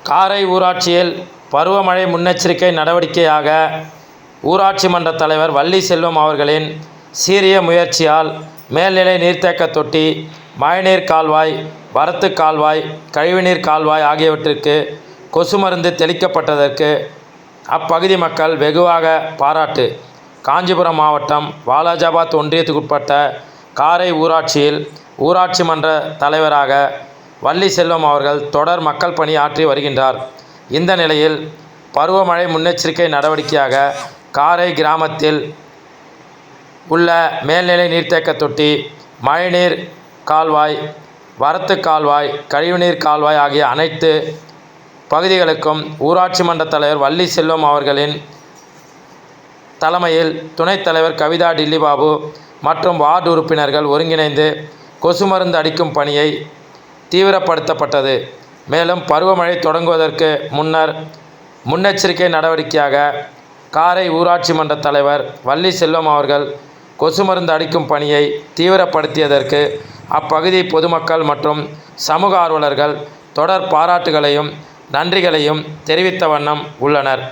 காரை ஊராட்சியில் பருவமழை முன்னெச்சரிக்கை நடவடிக்கையாக ஊராட்சி மன்ற தலைவர் வள்ளி செல்வம் அவர்களின் சீரிய முயற்சியால் மேல்நிலை நீர்த்தேக்க தொட்டி, மழைநீர் கால்வாய், வரத்து கால்வாய், கழிவுநீர் கால்வாய் ஆகியவற்றிற்கு கொசு மருந்து தெளிக்கப்பட்டதற்கு அப்பகுதி மக்கள் வெகுவாக பாராட்டு. காஞ்சிபுரம் மாவட்டம் வாலாஜாபாத் ஒன்றியத்துக்குட்பட்ட காரை ஊராட்சியில் ஊராட்சி மன்ற தலைவராக வள்ளி செல்வம் அவர்கள் தொடர் மக்கள் பணி ஆற்றி வருகின்றார். இந்த நிலையில் பருவமழை முன்னெச்சரிக்கை நடவடிக்கையாக காரை கிராமத்தில் உள்ள மேல்நிலை நீர்த்தேக்க தொட்டி, மழைநீர் கால்வாய், வரத்து கால்வாய், கழிவுநீர் கால்வாய் ஆகிய அனைத்து பகுதிகளுக்கும் ஊராட்சி மன்ற தலைவர் வள்ளி செல்வம் அவர்களின் தலைமையில் துணைத் தலைவர் கவிதா டில்லிபாபு மற்றும் வார்டு உறுப்பினர்கள் ஒருங்கிணைந்து கொசு மருந்து அடிக்கும் பணியை தீவிரப்படுத்தப்பட்டது. மேலும் பருவமழை தொடங்குவதற்கு முன்னர் முன்னெச்சரிக்கை நடவடிக்கையாக காரை ஊராட்சி மன்ற தலைவர் வள்ளி செல்வம் அவர்கள் கொசு மருந்து அடிக்கும் பணியை தீவிரப்படுத்தியதற்கு அப்பகுதி பொதுமக்கள் மற்றும் சமூக ஆர்வலர்கள் தொடர் பாராட்டுகளையும் நன்றிகளையும் தெரிவித்த வண்ணம் உள்ளனர்.